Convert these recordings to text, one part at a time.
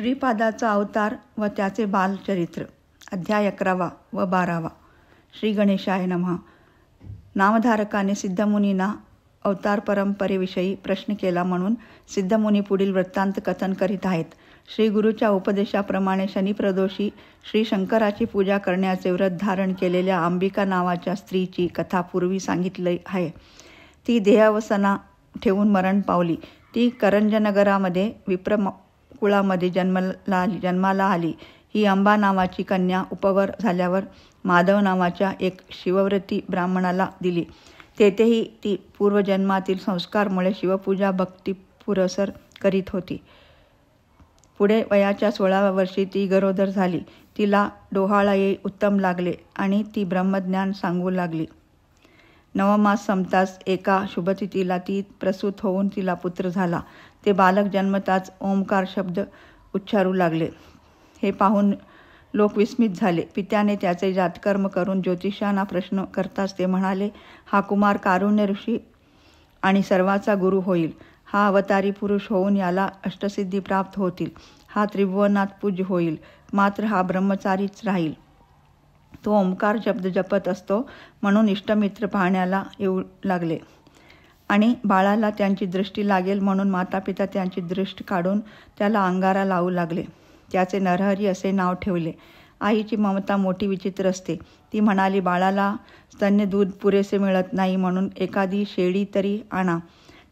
श्रीपादाचा अवतार व त्याचे बालचरित्र. अध्याय 11 व 12. श्री गणेशाय नमः. नामधारकाने सिद्धमुनींना अवतार परंपरेविषयी प्रश्न केला म्हणून सिद्धमुनी पुढील वृत्तांत कथन करीत आहेत. श्री गुरुच्या उपदेशाप्रमाणे शनिप्रदोषी श्री शंकराची पूजा करण्याचे व्रत धारण केलेल्या अंबिका नावाच्या स्त्रीची कथा पूर्वी सांगितली आहे. ती देहावसना ठेवून मरण पावली. ती करंजनगरामध्ये विप्रकुळामध्ये जन्माला आली. ही अंबा नावाची कन्या उपवर झाल्यावर माधव नावाच्या एक शिवव्रती ब्राह्मणाला दिली. तेथेही ती पूर्वजन्मातील संस्कारमुळे शिवपूजा भक्तिपुरसर करीत होती. पुढे वयाच्या 16व्या वर्षी ती गरोदर झाली. तिला डोहाळा येई उत्तम लागले आणि ती ब्रह्मज्ञान सांगू लागली. 9 मास संपताच एका शुभतिथीला ती प्रसूत होऊन तिला पुत्र झाला. ते बालक जन्मताच ओंकार शब्द उच्चारू लागले. हे पाहून लोक विस्मित झाले. पित्याने त्याचे जातकर्म करून ज्योतिषांना प्रश्न करताच ते म्हणाले, हा कुमार कारुण्य ऋषी आणि सर्वाचा गुरु होईल. हा अवतारी पुरुष होऊन याला अष्टसिद्धी प्राप्त होतील. हा त्रिभुवनात पूज्य होईल. मात्र हा ब्रह्मचारीच राहील. तो ओंकार शब्द जपत असतो म्हणून इष्टमित्र पाहण्याला येऊ लागले आणि बाळाला त्यांची दृष्टी लागेल म्हणून मातापिता त्यांची दृष्टी काढून त्याला अंगारा लावू लागले. त्याचे नरहरी असे नाव ठेवले. आईची ममता मोठी विचित्र असते. ती म्हणाली, बाळाला स्तन्य दूध पुरेसे मिळत नाही म्हणून एखादी शेळी तरी आणा.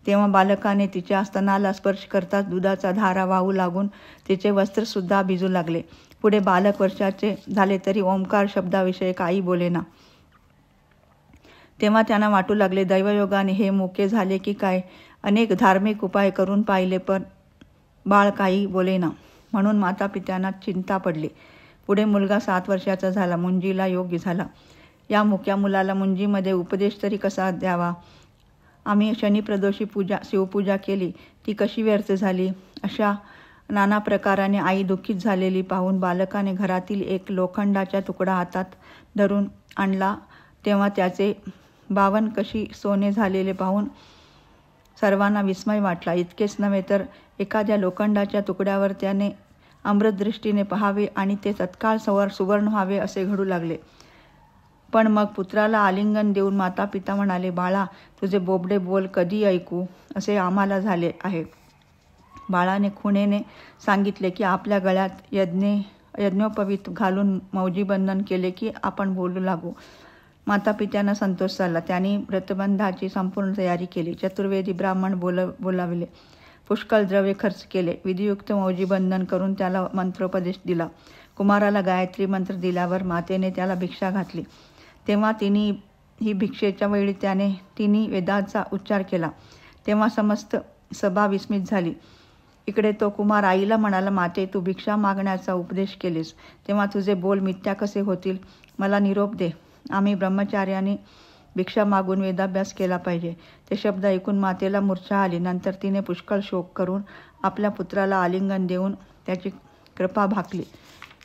तेव्हा बालकाने तिच्या स्तनाला स्पर्श करताच दुधाचा धारा वाहू लागून तिचे वस्त्रसुद्धा भिजू लागले. पुढे बालक वर्षाचे झाले तरी ओंकार शब्दाविषयी काही बोलेना. तेव्हा त्यांना वाटू लागले, दैवयोगाने हे मुके झाले की काय. अनेक धार्मिक उपाय करून पाहिले पण बाळ काही बोलेना म्हणून मातापित्यांना चिंता पडली. पुढे मुलगा 7 वर्षाचा झाला. मुंजीला योग्य झाला. या मुक्या मुलाला मुंजीमध्ये उपदेश तरी कसा द्यावा. आम्ही शनिप्रदोषी शिवपूजा केली, ती कशी व्यर्थ झाली. अशा नाना प्रकाराने आई दुःखीत झालेली पाहून बालकाने घरातील एक लोखंडाचा तुकडा हातात धरून आणला. तेव्हा त्याचे 52 कशी सोने झालेले पाहून सर्वांना विस्मय वाटला. इतकेच नव्हे तर एखाद्या लोखंडाच्या तुकड्यावर त्याने अमृतदृष्टीने पहावे आणि ते तत्काळ सुवर्ण व्हावे असे घडू लागले. पण मग पुत्राला आलिंगन देऊन मातापिता म्हणाले, बाळा तुझे बोबडे बोल कधी ऐकू असे आम्हाला झाले आहे. बाळाने खुणेने सांगितले की आपल्या गळ्यात यज्ञोपवीत घालून मौजीबंधन केले की आपण बोलू लागू. मातापित्यांना संतोष झाला. त्यांनी व्रतबंधाची संपूर्ण तयारी केली. चतुर्वेदी ब्राह्मण बोलाविले. पुष्कळ द्रव्य खर्च केले. विधियुक्त मौजीबंधन करून त्याला मंत्रोपदेश दिला. कुमाराला गायत्री मंत्र दिल्यावर मातेने त्याला भिक्षा घातली. तेव्हा ही भिक्षेच्या वेळी त्याने तिन्ही वेदांचा उच्चार केला. तेव्हा समस्त सभा विस्मित झाली. इकडे तो कुमार आईला म्हणाला, माते तू भिक्षा मागण्याचा उपदेश केलेस तेव्हा तुझे बोल मिथ्या कसे होतील. मला निरोप दे. आम्ही ब्रह्मचार्याने भिक्षा मागून वेदाभ्यास केला पाहिजे. ते शब्द ऐकून मातेला मूर्छा आली. नंतर तिने पुष्कळ शोक करून आपल्या पुत्राला आलिंगन देऊन त्याची कृपा भाकली.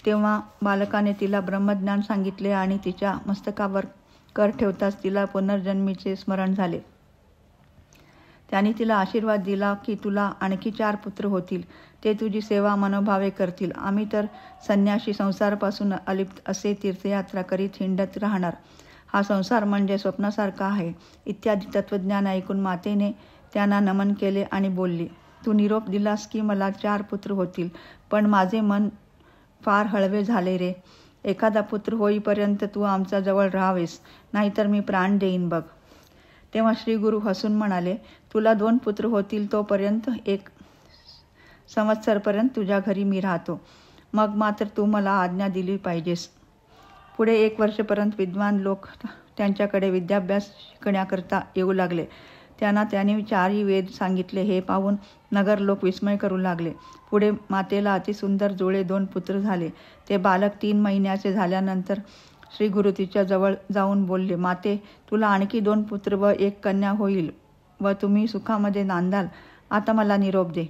तेव्हा बालकाने तिला ब्रह्मज्ञान सांगितले आणि तिच्या मस्तकावर कर ठेवताच तिला पुनर्जन्मीचे स्मरण झाले. त्यांनी तिला आशीर्वाद दिला की तुला आणखी 4 पुत्र होतील. ते तुझी सेवा मनोभावे करतील. आम्ही तर संन्याशी संसारापासून अलिप्त असे तीर्थयात्रा करीत हिंडत राहणार. हा संसार म्हणजे स्वप्नासारखा आहे. इत्यादी तत्त्वज्ञान ऐकून मातेने त्यांना नमन केले आणि बोलली, तू निरोप दिलास की मला 4 पुत्र होतील, पण माझे मन फार हळवे झाले रे. एखादा पुत्र होईपर्यंत तू आमच्या जवळ राहावेस, नाहीतर मी प्राण देईन बघ. तेव्हा श्री गुरु हसून म्हणाले, तुला 2 पुत्र होतील तोपर्यंत 1 संवत्सरपर्यंत तुझ्या घरी मी राहतो. मग मात्र तू मला आज्ञा दिली पाहिजेस. पुढे 1 वर्षपर्यंत विद्वान लोक त्यांच्याकडे विद्याभ्यास शिकण्याकरता येऊ लागले. त्यांनी 4ही वेद सांगितले. हे पाहून नगर लोक विस्मय करू लागले. पुढे मातेला अतिसुंदर जुळे 2 पुत्र झाले. ते बालक 3 महिन्याचे झाल्यानंतर श्री गुरु तिच्या जवळ जाऊन बोलले, माते तुला आणखी 2 पुत्र व 1 कन्या होईल व तुम्ही सुखामध्ये नांदाल. आता मला निरोप दे.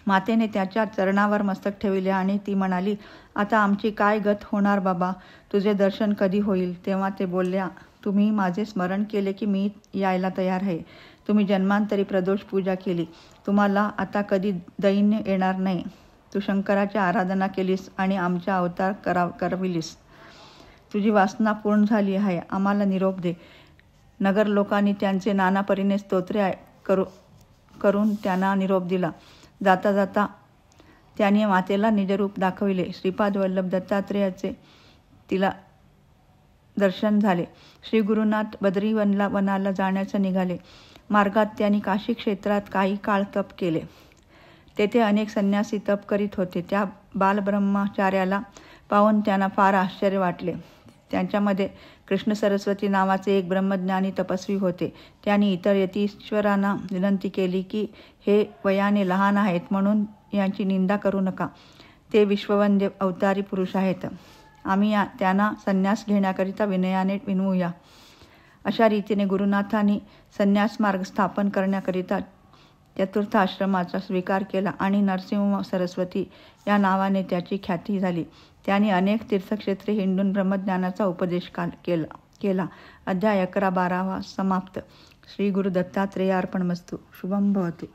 मातेने त्याच्या चरणावर मस्तक ठेवले आणि ती म्हणाली, आता आमची काय गत होणार बाबा. तुझे दर्शन कधी होईल. तेव्हा ते बोलल्या, तुम्ही माझे स्मरण केले की मी यायला तयार आहे. तुम्ही जन्मांतरी प्रदोष पूजा केली. तुम्हाला आता कधी दैन्य येणार नाही. तू शंकराची आराधना केलीस आणि आमचा अवतार करविलीस. तुझी वासना पूर्ण झाली आहे. आम्हाला निरोप दे. नगर लोकांनी त्यांचे नाना परीने स्तोत्रे करून त्यांना निरोप दिला. जाता जाता त्याने मातेला निजरूप दाखविले. श्रीपाद वल्लभ दत्तात्रेयाचे तिला दर्शन झाले. श्री गुरुनाथ बद्री वनाला जाण्याचं निघाले. मार्गात त्यांनी काशी क्षेत्रात काही काळ तप केले. तेथे अनेक संन्यासी तप करीत होते. त्या बालब्रह्मचार्याला पाहून त्यांना फार आश्चर्य वाटले. त्यांच्यामध्ये कृष्ण सरस्वती नावाचे एक ब्रह्मज्ञानी तपस्वी होते. त्यांनी इतर यतीश्वरांना विनंती केली की हे वयाने लहान आहेत म्हणून यांची निंदा करू नका. ते विश्ववंद्य अवतारी पुरुष आहेत. आम्ही त्यांना संन्यास घेण्याकरिता विनयाने विनवूया. अशा रीतीने गुरुनाथांनी संन्यास मार्ग स्थापन करण्याकरिता चतुर्थ आश्रमाचा स्वीकार केला आणि नरसिंह सरस्वती या नावाने त्याची ख्याती झाली. त्यांनी अनेक तीर्थक्षेत्रे हिंडून ब्रह्मज्ञानाचा उपदेश केला. अध्याय 11-12 समाप्त. श्री गुरु दत्तात्रेयार्पणमस्तु. शुभम भवतु.